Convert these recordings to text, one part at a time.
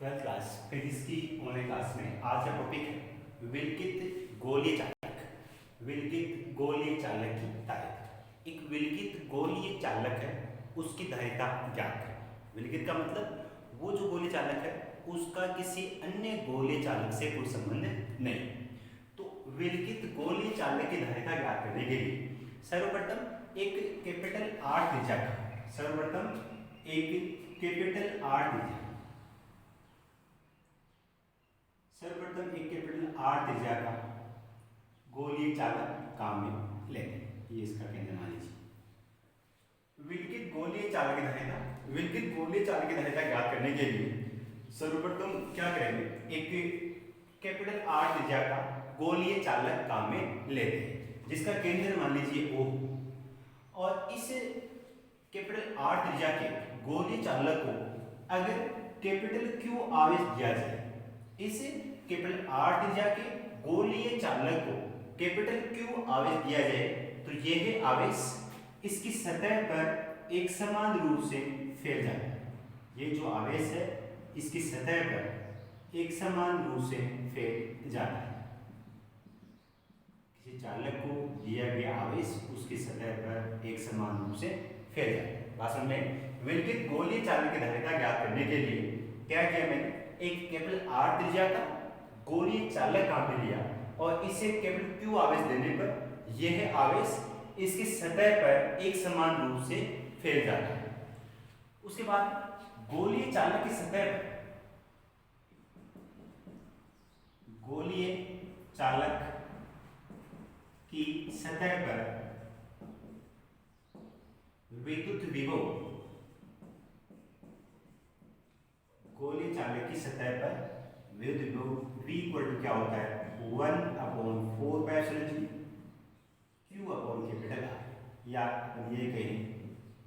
Twelfth class physics की online class में आज का टॉपिक है विलकित गोलीय चालक। विलकित गोलीय चालक की धारिता। एक विलकित गोलीय चालक है, उसकी धारिता ज्ञात है। विलकित का मतलब वो जो गोलीय चालक है उसका किसी अन्य गोलीय चालक से कोई संबंध नहीं। तो विलकित गोलीय चालक की धारिता ज्ञात करने के लिए सर्वप्रथम एक कैपिटल R त्रिज्या का सर्वप्रथम एक कैपिटल R त्रिज्या त्रिज्या का गोलीय चालक काम में लेते हैं। ये इसका केंद्र मान लीजिए। विलकित गोलीय चालक की धारिता, विलकित गोलीय चालक की धारिता ज्ञात करने के लिए सर्वप्रथम क्या करेंगे, एक कैपिटल R त्रिज्या का गोलीय चालक काम में लेते हैं जिसका केंद्र मान लीजिए O, और इस कैपिटल R त्रिज्या के गोलीय चालक को अगर कैपिटल Q आवेश दिया जाए, इस कैपिटल R त्रिज्या के गोलीय चालक को कैपिटल Q आवेश दिया जाए तो यह आवेश इसकी सतह पर एक समान रूप से फैल जाता है। ये जो आवेश है इसकी सतह पर एक समान रूप से फैल जाता है। किसी चालक को दिया गया आवेश उसकी सतह पर एक समान रूप से फैल जाता है। बात समझ में? विलकित गोलीय चालक की धारिता ज्ञात करने के लिए क्या किया मैंने, एक कैपिटल R त्रिज्या का गोलीय चालक काम में लिया और इसे कैपिटल Q आवेश देने पर यह आवेश इसकी सतह पर एक समान रूप से फैल जाता है। उसके बाद गोलीय चालक की सतह पर, गोलीय चालक की सतह पर विद्युत विभव, गोलीय चालक की सतह पर विद्युत विभव V इक्वल टू क्या होता है, 1/4 pi epsilon Q upon capital R, या ये कहें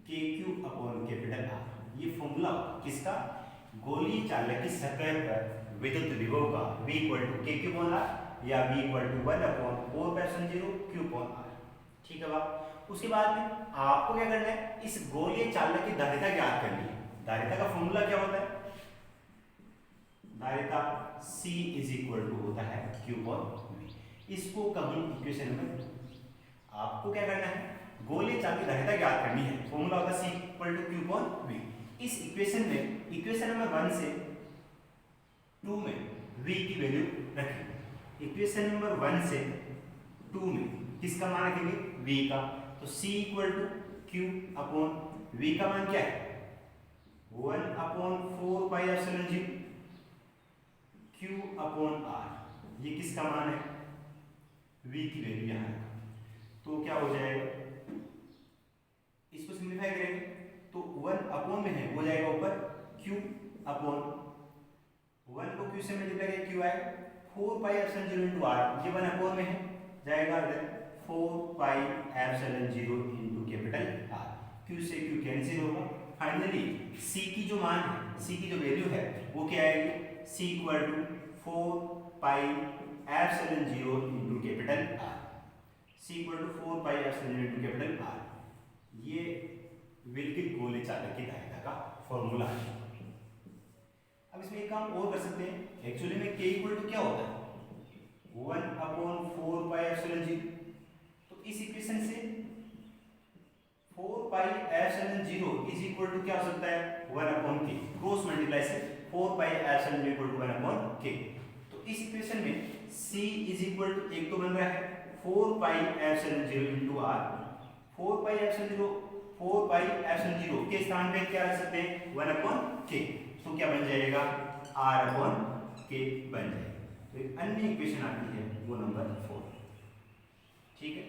KQ अपॉन कैपिटल R। ये फॉर्मूला किसका, गोलीय चालक की सतह पर विद्युत विभव का V equal to KQ upon R या V equal to 1/4 pi epsilon Q upon R। ठीक है बात। उसके बाद में आपको क्या करना है, इस गोलीय चालक की धारिता ज्ञात करनी है। धारिता का फॉर्मूला क्या होता है, धारिता C इज इक्वल टू होता है Q अपॉन V। इसको कहीं इक्वेशन में आपको क्या करना है, गोलीय चालक की धारिता ज्ञात करनी है। फॉर्मूला होगा C equal to Q upon V। इस इक्वेशन में इक्वेशन नंबर 1 से 2 में V की वैल्यू रखेंगे। इक्वेशन नंबर 1 से 2 में किसका मान रखेंगे, V का। तो C equal to Q upon V का मान क्या है, 1/4 pi epsilon 0 Q upon R। ये किसका मान है, V की वैल्यू यहाँ है। तो क्या हो जाएगा, इसको सिंप्लीफाई करेंगे तो 1 अपॉन में है, हो जाएगा ऊपर Q अपॉन 1 को Q से मल्टीप्लाई करें, Q आएगा 4 पाई एप्सिलॉन 0 इनटू R। ये 1 अपॉन में है, जाएगा इधर 4 pi epsilon 0 into capital R। Q से Q कैंसिल होगा। फाइनली C की जो मान है, C की जो वैल्यू है वो क्या आएगी, C equal to 4 pi epsilon 0 into capital R। C equal to 4 pi epsilon 0 into capital R। ये विलकित गोलीय चालक की धारिता का फॉर्मूला है। अब इसमें एक काम और कर सकते हैं। एक्चुअली में K इक्वल टू क्या होता है, 1/4 पाई एप्सिलॉन 0। तो इस इक्वेशन से 4 pi epsilon 0 is equal to क्या हो सकता है, 1/k। क्रॉस मल्टीप्लाई से 4 pi epsilon 0 equal to 1/k। तो इस इक्वेशन में C इज इक्वल टू एक तो बन रहा है 4 pi epsilon 0 into R। 4 pi epsilon 0 के स्थान पे क्या रख सकते हैं, 1/k। तो क्या बन जाएगा, R/k बन जाएगा। तो एक अन्य इक्वेशन आती है वो नंबर 4। ठीक है।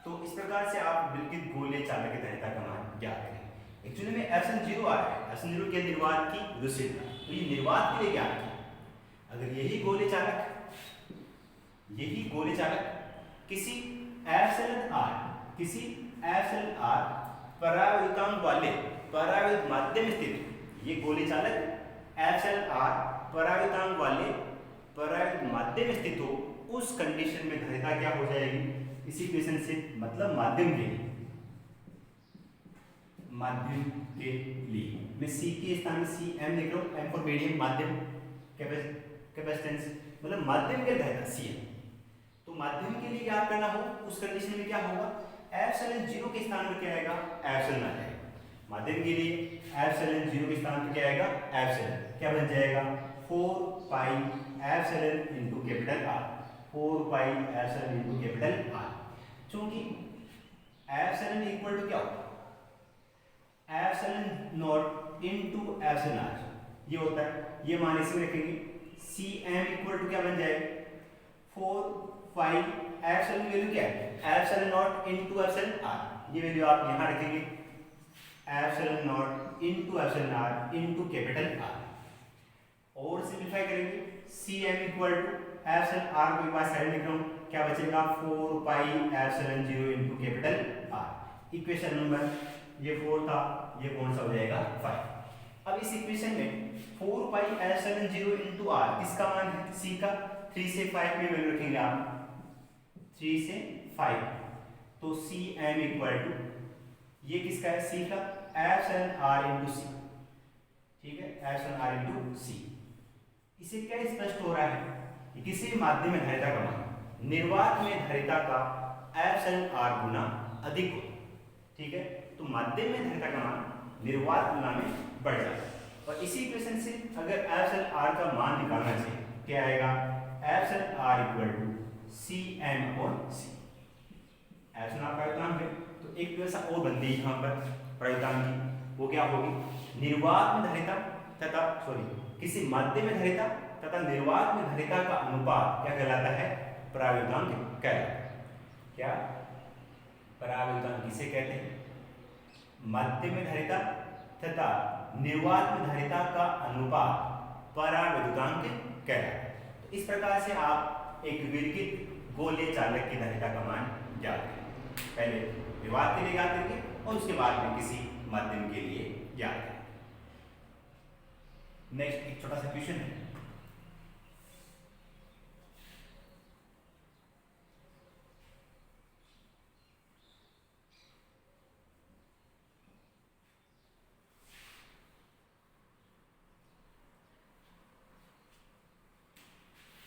तो इस प्रकार से आप विलकित गोलीय चालक की धारिता का मान ज्ञात करें। एक्चुअली में एप्सिलॉन 0 आ रहा है, एप्सिलॉन 0 के निर्वात की विशेषता, तो ये निर्वात के लिए ज्ञात किया। अगर यही गोलीय चालक किसी एप्सिलॉन R परावृतांक वाले परावृत माध्यम में स्थित, ये गोलीय चालक एप्सिलॉन R परावृतांक वाले परावृत माध्यम में स्थित हो, उस कंडीशन में धारिता क्या हो जाएगी, इसी इक्वेशन से, मतलब माध्यम के लिए मैं C के स्थान में सी एम लिख रहा हूँ, एम फॉर मीडियम माध्यम। कैपेसिटेंस मतलब माध्यम के धारिता Cm। तो माध्यम के लिए याद करना हो उस कंडीशन में क्या होगा, एप्सिलॉन 0 के स्थान पर क्या आएगा, एप्सिलॉन आ जाएगा। माध्यम के लिए एप्सिलॉन 0 के स्थान पर क्या आएगा, एप्सिलॉन। क्या बन जाएगा, 4 pi epsilon into capital R, 4 pi epsilon into capital R। क्योंकि एप्सिलॉन इक्वल टू क्या होता है, epsilon not into epsilon R ये होता है। ये मान इसी में रखेंगे, Cm इक्वल टू क्या बन जाएगा, 4 पाई एप्सिलॉन वैल्यू क्या है, epsilon not into epsilon R। ये वैल्यू आप यहां रखेंगे, epsilon not into epsilon R into capital R। और सिंपलीफाई करेंगे, Cm equal to epsilon R को एक बार साइड लिख रहा हूं, क्या बचेगा, 4 pi epsilon 0 into capital R। Equation number ये 4 था, ये कौन सा हो जाएगा, 5। अब इस इक्वेशन में 4 पाई एप्सिलॉन 0 इनटू R किसका मान है, C का। 3 से 5 में वैल्यू रखेंगे आप, 3 से 5, तो Cm इक्वल टू ये किसका है, C का, एप्सिलॉन R इनटू C। ठीक है, एप्सिलॉन R इनटू C। इसे क्या स्पष्ट हो रहा है कि किसी भी माध्यम में धारिता का मान निर्वात में धारिता का एप्सिलॉन R गुना अधिक हो। ठीक है, तो माध्यम में धारिता का मान निर्वात तुलना में बढ़ जाता है। और इसी इक्वेशन से अगर एप्सिलॉन R का मान निकालना चाहिए, क्या आएगा, epsilon R equal to Cm upon C। Epsilon R प्रायुक्तांक है, तो एक व्यवस्था और बनती है यहाँ पर प्रायुक्तांक की, वो क्या होगी, निर्वात में धारिता तथा किसी माध्यम में धारिता तथा निर्वात में धारिता का अनुपात क्या कहलाता है, प्रायुक्तांक कहलाता है। क्या प्रायुक्तांक किसे कहते हैं, माध्यम में धारिता तथा निर्वात में धारिता का अनुपात पराविद्युतांक कहलाता है। तो इस प्रकार से आप एक विरगित गोलीय चालक की धारिता का मान ज्ञात करें। पहले निर्वात के लिए ज्ञात करेंगे और उसके बाद में किसी माध्यम के लिए ज्ञात करें। नेक्स्ट एक छोटा सा क्वेश्चन है,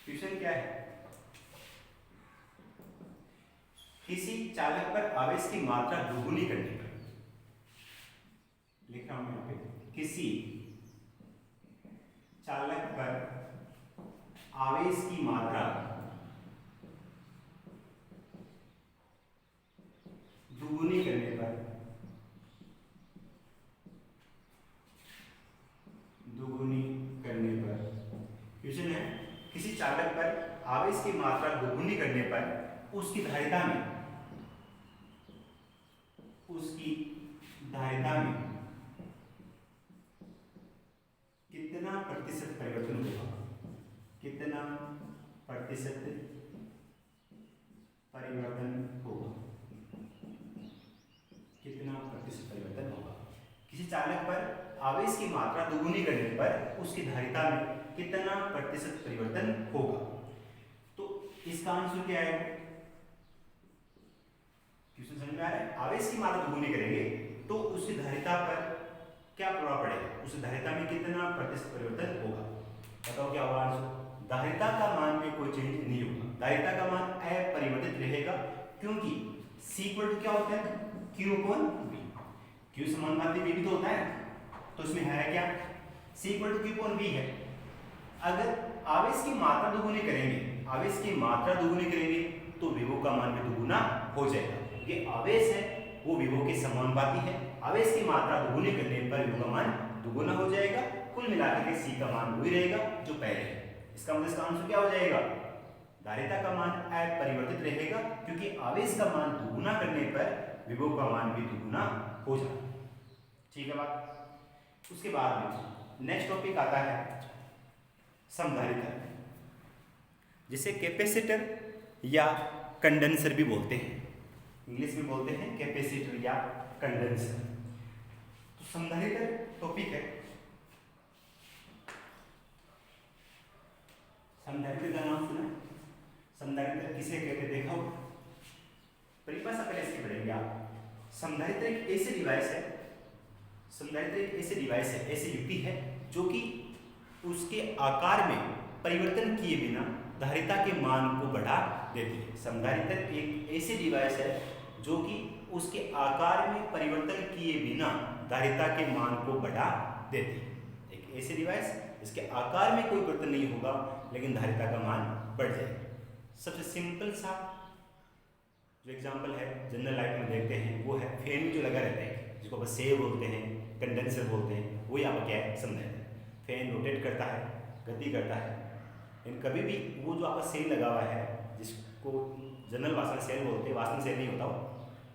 क्वेश्चन क्या है, किसी चालक पर आवेश की मात्रा दोगुनी करने पर, लिख रहा हूं यहां पे, किसी चालक पर आवेश की मात्रा दोगुनी करने पर, क्वेश्चन है, किसी चालक पर आवेश की मात्रा दोगुनी करने पर उसकी धारिता में कितना प्रतिशत परिवर्तन होगा, कितना प्रतिशत परिवर्तन होगा, कितना प्रतिशत परिवर्तन होगा। किसी चालक पर आवेश की मात्रा दोगुनी करने पर उसकी धारिता में कितना प्रतिशत परिवर्तन होगा। तो इसका आंसर क्या है, क्वेश्चन समझ में आ रहा है, आवेश की मात्रा दोगुनी करेंगे तो उसकी धारिता पर क्या प्रभाव पड़ेगा, उस धारिता में कितना प्रतिशत परिवर्तन होगा। बताओ क्या होगा आंसर, धारिता का मान में कोई चेंज नहीं होगा, धारिता का मान अपरिवर्तित रहेगा, क्योंकि C इक्वल टू क्या होता है, Q अपॉन V। Q समानुपाती V भी तो होता है, तो इसमें है क्या, C equal to Q upon V है। अगर आवेश की मात्रा दोगुनी करेंगे, आवेश की मात्रा दोगुनी करेंगे तो विभव का मान भी दोगुना हो जाएगा। ये आवेश है वो विभव के समानुपाती है, आवेश की मात्रा दोगुनी करने पर विभव का मान दोगुना हो जाएगा। कुल मिलाकर के C का मान वही रहेगा जो पहले है। इसका मतलब इसका आंसर क्या हो जाएगा, धारिता का मान अपरिवर्तित रहेगा, क्योंकि आवेश का मान दोगुना करने पर विभव का मान भी दोगुना हो जाएगा। ठीक है बात। उसके बाद में नेक्स्ट टॉपिक आता है समधारिता, जिसे कैपेसिटर या कंडेंसर भी बोलते हैं, इंग्लिश में बोलते हैं कैपेसिटर या कंडेंसर। तो समधारिता टॉपिक है, समधारिता का नाम सुना, समधारिता किसे कहते हैं देखा हो, परिभाषा पहले इसकी पढ़ेंगे आप। समधारिता एक ऐसे डिवाइस है, समधारिता एक ऐसे डिवाइस है, ऐसी युक्ति है जो कि उसके आकार में परिवर्तन किए बिना धारिता के मान को बढ़ा देती है। संधारित्र एक ऐसी डिवाइस है जो कि उसके आकार में परिवर्तन किए बिना धारिता के मान को बढ़ा देती है। एक ऐसी डिवाइस इसके आकार में कोई परिवर्तन नहीं होगा लेकिन धारिता का मान बढ़ जाएगा। सबसे सिंपल सा जो एग्जांपल है जनरल लाइफ में देखते हैं वो है फैन में जो लगा रहता है, जिसको आप सेव बोलते हैं, कंडेंसर बोलते हैं, वो यहाँ पर क्या है समझाते हैं। फैन रोटेट करता है, गति करता है, लेकिन कभी भी वो जो आपका सेल लगा हुआ है जिसको जनरल भाषा में सेल बोलते हैं, वास्तव में सेल नहीं होता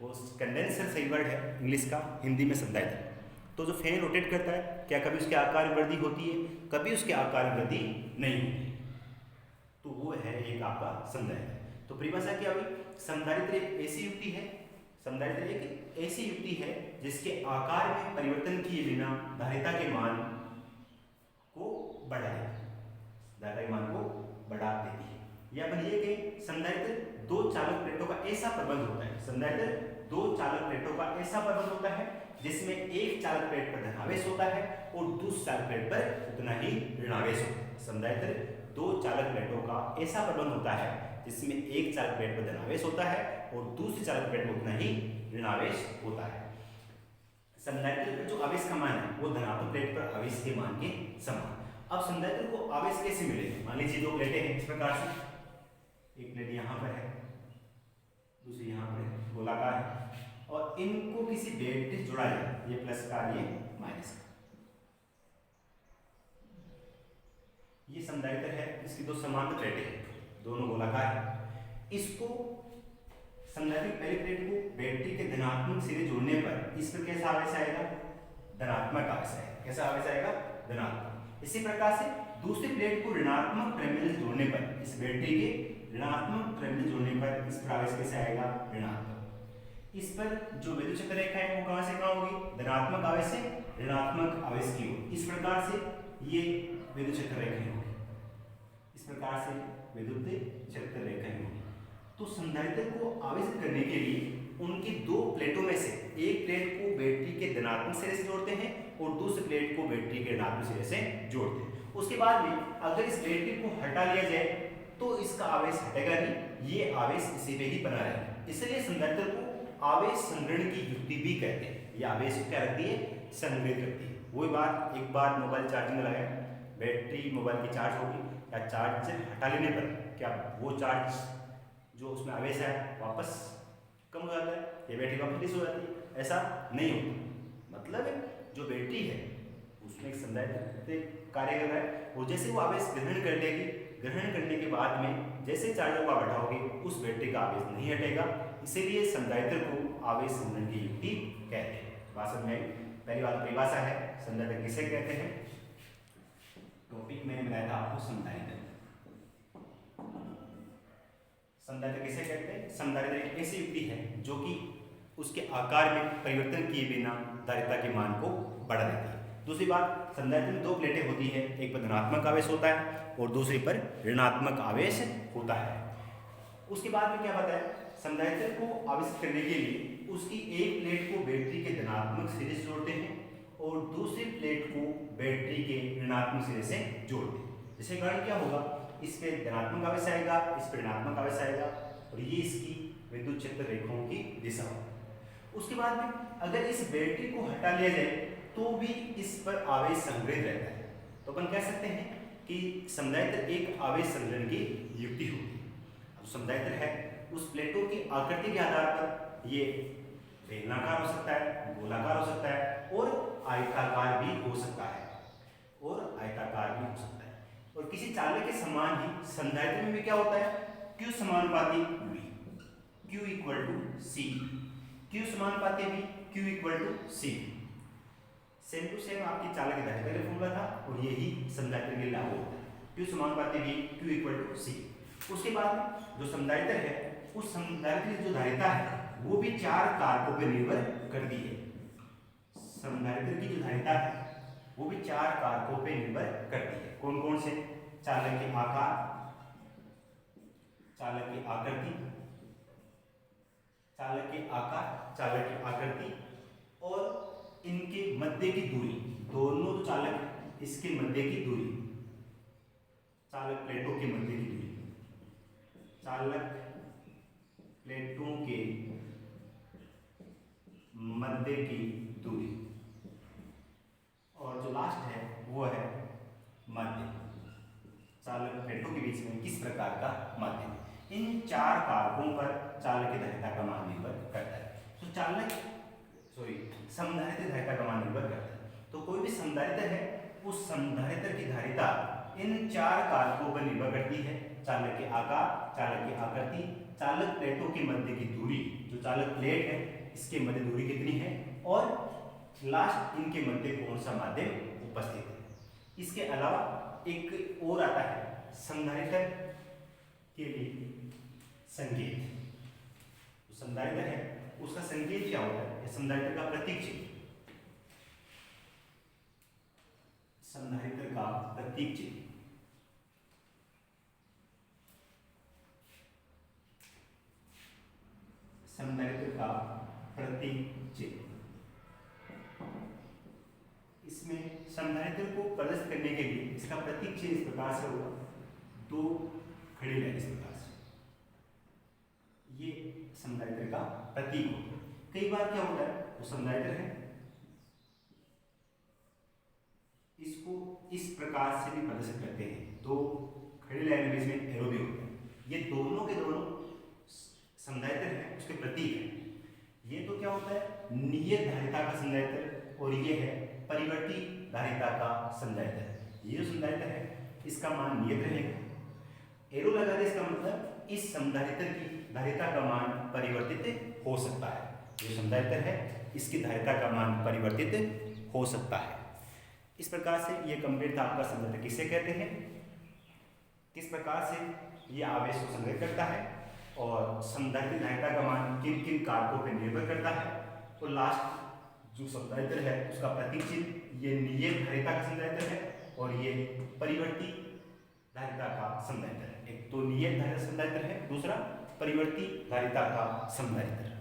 वो कंडेंसर सही वर्ड है इंग्लिश का, हिंदी में समझाया था। तो जो फैन रोटेट करता है क्या कभी उसके आकार में वृद्धि होती है, कभी उसके आकार में वृद्धि नहीं होती, तो वो है एक आपका संधारित्र। तो परिभाषा क्या हुई, संधारित्र एक ऐसी युक्ति है, संधारित्र एक ऐसी युक्ति है जिसके आकार में परिवर्तन किए बिना धारिता के मान को बढ़ा देती है, धारिता के मान को बढ़ा देती है। या अपन ये कहें संधारित्र दो चालक प्लेटों का ऐसा प्रबंध होता है, संधारित्र दो चालक प्लेटों का ऐसा प्रबंध होता है जिसमें एक चालक प्लेट पर धनावेश होता है और दूसरी चालक प्लेट पर उतना ही ऋणावेश होता है। संधारित्र दो चालक प्लेटों का ऐसा प्रबंध होता है जिसमें एक चालक प्लेट पर धनावेश होता है और दूसरी चालक प्लेट में उतना ही ऋणावेश होता है। संधारित्र का जो आवेश का मान है वो धनात्मक प्लेट पर आवेश के मान के समान। अब संधारित्र को आवेश कैसे मिलेगा, मान लीजिए दो प्लेटें हैं इस प्रकार से, एक प्लेट यहाँ पर है, दूसरी यहाँ पर है, गोलाकार है, और इनको किसी बैटरी से जोड़ा जाए, ये प्लस का ये माइनस का, ये संधारित्र है, इसकी दो समांतर प्लेटें हैं, दोनों गोलाकार है। इसको संधारित्र पहली प्लेट को बैटरी के धनात्मक सिरे जोड़ने पर इस पर कैसा आवेश आएगा, धनात्मक आवेश आएगा। कैसा आवेश आएगा, धनात्मक। इसी प्रकार से दूसरी प्लेट को ऋणात्मक टर्मिनल से जोड़ने पर, इस बैटरी के ऋणात्मक टर्मिनल जोड़ने पर इस पर आवेश कैसे आएगा, ऋणात्मक। इस पर जो विद्युत क्षेत्र रेखा है वो कहां से कहां होगी, धनात्मक आवेश से ऋणात्मक आवेश की ओर। इस प्रकार से ये विद्युत क्षेत्र रेखाएं होगी, इस प्रकार से विद्युत क्षेत्र रेखाएं होगी। तो संधारित्र को आवेशित करने के लिए उनकी दो प्लेटों में से एक प्लेट को बैटरी के धनात्मक सिरे से जोड़ते हैं और दूसरी प्लेट को बैटरी के ऋणात्मक सिरे से जोड़ते हैं। उसके बाद में अगर इस बैटरी को हटा लिया जाए तो इसका आवेश हटेगा नहीं, ये आवेश इसी पे ही बना रहेगा। इसलिए संधारित्र को आवेश संग्रहण की युक्ति भी कहते हैं। ये आवेश क्या रखती है, संग्रहित करती है। वही बात, एक बार मोबाइल चार्जिंग में लगाए, बैटरी मोबाइल की चार्ज होगी या चार्ज हटा लेने पर क्या वो चार्ज जो उसमें आवेश है वापस कम हो जाता है, ये बैटरी वापस रिलीज हो जाती है, ऐसा नहीं होता। मतलब जो बैटरी है उसमें एक संधारित्र कार्य कर रहा है, वो जैसे वो आवेश ग्रहण कर लेगी, ग्रहण करने के बाद में जैसे चार्जर को आप हटाओगे उस बैटरी का आवेश नहीं हटेगा, इसीलिए संधारित्र को आवेश संग्रहण की युक्ति कहते हैं। भाषण में पहली बात परिभाषा है, संधारित्र किसे कहते हैं, टॉपिक मैंने बताया था आपको संधारित्र। संधारित्र किसे कहते हैं, संधारित्र एक ऐसी युक्ति है जो कि उसके आकार में परिवर्तन किए बिना धारिता के मान को बढ़ा देती है। दूसरी बात, संधारित्र में दो प्लेटें होती है, एक पर धनात्मक आवेश होता है और दूसरी पर ऋणात्मक आवेश होता है। उसके बाद में क्या बताया, संधारित्र को आवेशित करने के लिए उसकी एक प्लेट को बैटरी के धनात्मक सिरे से जोड़ते हैं और दूसरी प्लेट को बैटरी के ऋणात्मक सिरे से जोड़ते हैं। जिसके कारण क्या होगा, इस पे धनात्मक आवेश आएगा, इस पे ऋणात्मक आवेश आएगा और ये इसकी विद्युत क्षेत्र रेखाओं की दिशा होगी। उसके बाद में अगर इस बैटरी को हटा लिया जाए तो भी इस पर आवेश संग्रहित रहता है। तो अपन कह सकते हैं कि संधारित्र एक आवेश संग्रहण की युक्ति होती है। अब संधारित्र है उस प्लेटों की आकृति के आधार पर ये बेलनाकार हो सकता है, गोलाकार हो सकता है और आयताकार भी हो सकता है, और आयताकार भी हो सकता है। और किसी चालक के समान ही संधारित्र में भी क्या होता है, Q समानुपाती V, Q equal to C, Q समानुपाती V, Q equal to C। Same to same आपकी चालक के धारिता का फॉर्मूला था और यही संधारित्र के लिए लागू होता है, Q समानुपाती V, Q equal to C। उसके बाद जो संधारित्र है उस संधारित्र की जो धारिता है वो भी चार कारकों पर निर्भर करती है। संधारित्र की जो धारिता है वो भी चार कारकों पर निर्भर करती है। कौन कौन से, चालक के आकार, चालक की आकृति, चालक के आकार, चालक की आकृति और इनके मध्य की दूरी, दोनों चालक इसके मध्य की दूरी, चालक प्लेटों के मध्य की दूरी, चालक प्लेटों के मध्य की दूरी, और जो लास्ट है वो है मध्य, चालक प्लेटों के बीच में किस प्रकार का मध्य। इन चार कारकों पर चालक की धारिता का मान निर्भर करता है। तो समधारित्र धारिता का मान निर्भर करता है। तो कोई भी संधारित्र है, उस संधारित्र की धारिता इन चार कारकों पर निर्भर करती है। चालक के आकार, चालक की आकृति, चालक प्लेटों के मध्य की दूरी, जो चालक प्लेट है इसके मध्य दूरी कितनी है, और लास्ट इनके मध्य कौन सा माध्यम उपस्थित है। इसके अलावा एक और आता है संधारित्र के लिए संकेत। जो संधारित्र है उसका संकेत क्या होता है, संधारित्र का प्रतीक चिन्ह, संधारित्र का प्रतीक चिन्ह। संधारित्र का प्रतीक चिन्ह, इसमें संधारित्र को प्रदर्शित करने के लिए इसका प्रतीक चिन्ह इस प्रकार से होगा, दो खड़ी लाइन इस प्रकार से, ये संधारित्र का प्रतीक होगा। कई बार क्या होता है, वो संधारित्र है इसको इस प्रकार से भी प्रदर्शित करते हैं, दो खड़ी लाइन में इसमें एरो भी होता है। ये दोनों के दोनों संधारित्र है, उसके प्रतीक है। ये तो क्या होता है, नियत धारिता का संधारित्र, और ये है परिवर्ती धारिता का संधारित्र। ये जो संधारित्र है इसका मान नियत रहेगा। एरो लगा दे, इसका मतलब इस संधारित्र की धारिता का मान परिवर्तित हो सकता है। जो संधारित्र है इसकी धारिता का मान परिवर्तित हो सकता है। इस प्रकार से ये कंप्लीट था आपका संधारित्र किसे कहते हैं, किस प्रकार से ये आवेश को संग्रहित करता है, और संधारित्र धारिता का मान किन किन कारकों पर निर्भर करता है, और लास्ट जो संधारित्र है उसका प्रतीक चिन्ह, ये नियत धारिता का संधारित्र है और ये परिवर्ती धारिता का संधारित्र है। एक तो नियत धारिता संधारित्र है, दूसरा परिवर्ती धारिता का संधारित्र।